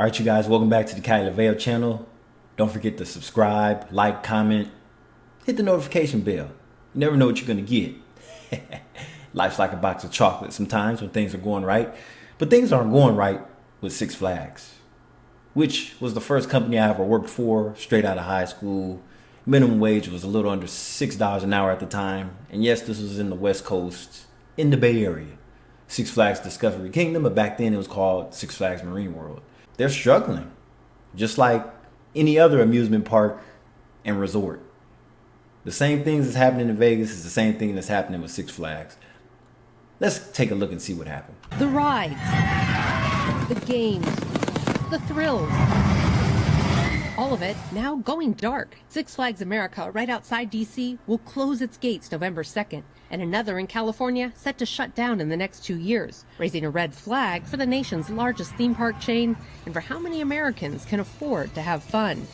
All right, you guys, welcome back to the Kylie Lavelle channel. Don't forget to subscribe, like, comment, hit the notification bell. You never know what you're gonna get. Life's like a box of chocolate sometimes when things are going right, but things aren't going right with Six Flags, which was the first company I ever worked for straight out of high school. Minimum wage was a little under $6 an hour at the time. And yes, this was in the West Coast, in the Bay Area. Six Flags Discovery Kingdom, but back then it was called Six Flags Marine World. They're struggling, just like any other amusement park and resort. The same things that's happening in Vegas is the same thing that's happening with Six Flags. Let's take a look and see what happened. The rides, the games, the thrills, all of it now going dark. Six Flags America, right outside DC, will close its gates November 2nd, and another in California set to shut down in the next 2 years, raising a red flag for the nation's largest theme park chain and for how many Americans can afford to have fun.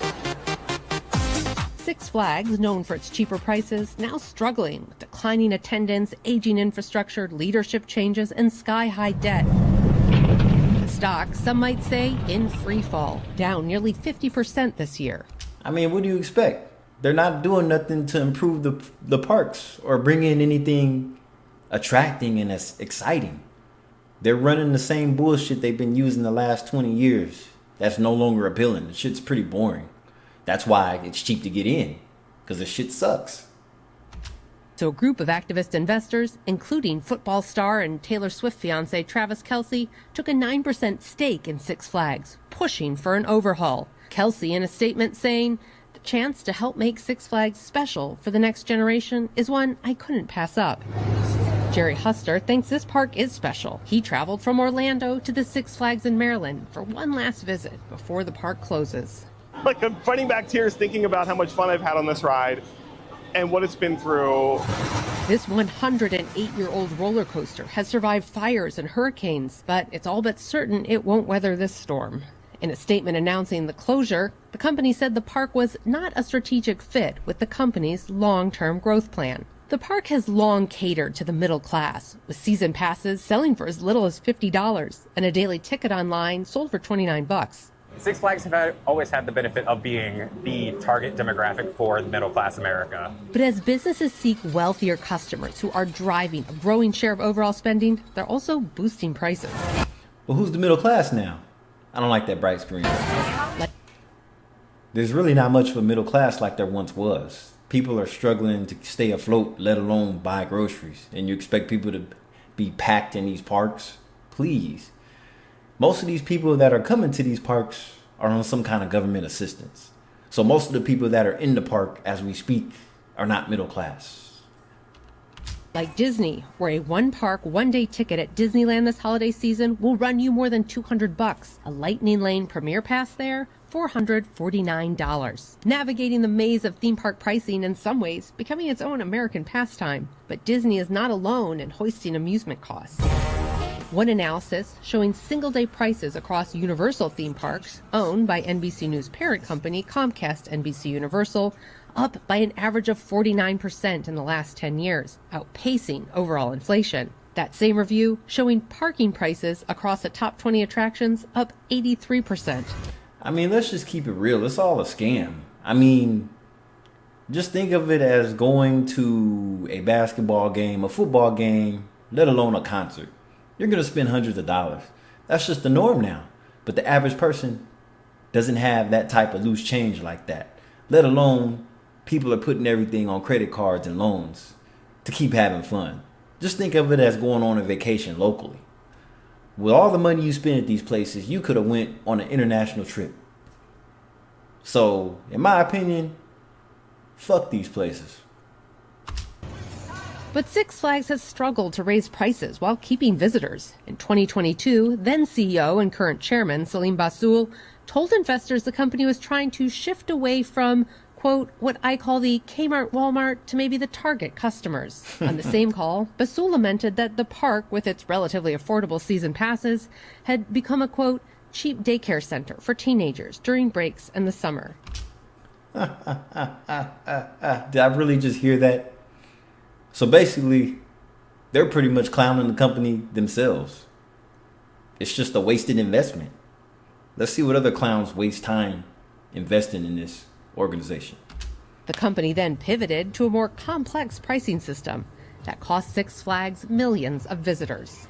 Six Flags, known for its cheaper prices, now struggling with declining attendance, aging infrastructure, leadership changes, and sky-high debt. The stock, some might say, in free fall, down nearly 50% this year. I mean, what do you expect? They're not doing nothing to improve the parks or bring in anything attracting and exciting. They're running the same bullshit they've been using the last 20 years. That's no longer appealing. The shit's pretty boring. That's why it's cheap to get in, because the shit sucks. So a group of activist investors, including football star and Taylor Swift fiance Travis Kelce, took a 9% stake in Six Flags, pushing for an overhaul. Kelce in a statement saying, "The chance to help make Six Flags special for the next generation is one I couldn't pass up." Jerry Huster thinks this park is special. He traveled from Orlando to the Six Flags in Maryland for one last visit before the park closes. Like, I'm fighting back tears thinking about how much fun I've had on this ride and what it's been through. This 108-year-old roller coaster has survived fires and hurricanes, but it's all but certain it won't weather this storm. In a statement announcing the closure, the company said the park was not a strategic fit with the company's long-term growth plan. The park has long catered to the middle class, with season passes selling for as little as $50 and a daily ticket online sold for $29. Six Flags have always had the benefit of being the target demographic for middle-class America. But as businesses seek wealthier customers who are driving a growing share of overall spending, they're also boosting prices. Well, who's the middle class now? I don't like that bright screen. There's really not much of a middle class like there once was. People are struggling to stay afloat, let alone buy groceries. And you expect people to be packed in these parks? Please. Most of these people that are coming to these parks are on some kind of government assistance. So most of the people that are in the park as we speak are not middle class. Like Disney, where a one-park, one-day ticket at Disneyland this holiday season will run you more than $200. A Lightning Lane Premier Pass there, $449. Navigating the maze of theme park pricing in some ways becoming its own American pastime. But Disney is not alone in hoisting amusement costs. One analysis showing single-day prices across Universal theme parks, owned by NBC News parent company Comcast NBC Universal, up by an average of 49% in the last 10 years, outpacing overall inflation. That same review showing parking prices across the top 20 attractions up 83%. I mean, let's just keep it real. It's all a scam. I mean, just think of it as going to a basketball game, a football game, let alone a concert. You're going to spend hundreds of dollars. That's just the norm now. But the average person doesn't have that type of loose change like that. Let alone people are putting everything on credit cards and loans to keep having fun. Just think of it as going on a vacation locally. With all the money you spend at these places, you could have went on an international trip. So, in my opinion, fuck these places. But Six Flags has struggled to raise prices while keeping visitors. In 2022, then CEO and current chairman Salim Basoul told investors the company was trying to shift away from, quote, what I call the Kmart Walmart to maybe the Target customers. On the same call, Basoul lamented that the park, with its relatively affordable season passes, had become a, quote, cheap daycare center for teenagers during breaks and the summer. Did I really just hear that? So basically, they're pretty much clowning the company themselves. It's just a wasted investment. Let's see what other clowns waste time investing in this organization. The company then pivoted to a more complex pricing system that cost Six Flags millions of visitors.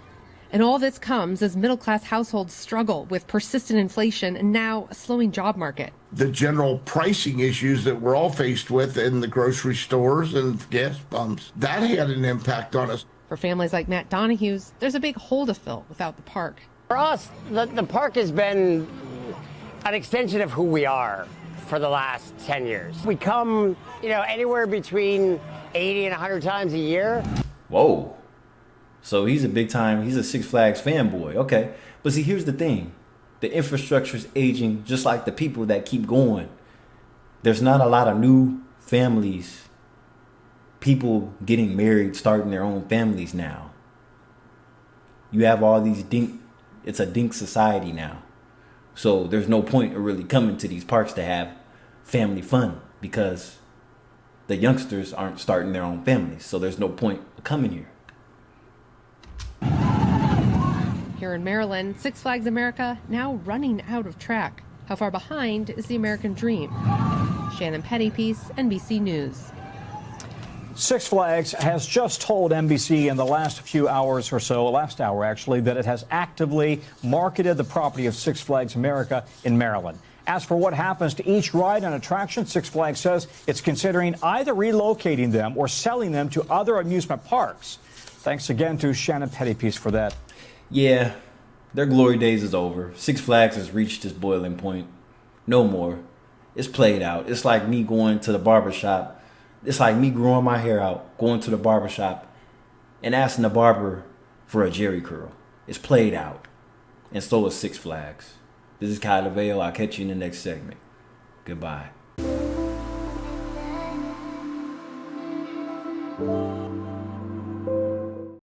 And all this comes as middle-class households struggle with persistent inflation and now a slowing job market. The general pricing issues that we're all faced with in the grocery stores and gas pumps, that had an impact on us. For families like Matt Donahue's, there's a big hole to fill without the park. For us, the park has been an extension of who we are for the last 10 years. We come, anywhere between 80 and 100 times a year. Whoa. So he's a Six Flags fanboy. Okay. But see, here's the thing. The infrastructure is aging just like the people that keep going. There's not a lot of new families, people getting married, starting their own families now. You have all these it's a dink society now. So there's no point of really coming to these parks to have family fun because the youngsters aren't starting their own families. So there's no point of coming here. Here in Maryland, Six Flags America now running out of track. How far behind is the American dream? Shannon Pettypiece, NBC News. Six Flags has just told NBC in the last few hours or so, last hour actually, that it has actively marketed the property of Six Flags America in Maryland. As for what happens to each ride and attraction, Six Flags says it's considering either relocating them or selling them to other amusement parks. Thanks again to Shannon Pettypiece for that. Yeah, their glory days is over. Six Flags has reached its boiling point. No more. It's played out. It's like me going to the barbershop. It's like me growing my hair out, going to the barbershop, and asking the barber for a jerry curl. It's played out. And so is Six Flags. This is Kyle LaVale. I'll catch you in the next segment. Goodbye.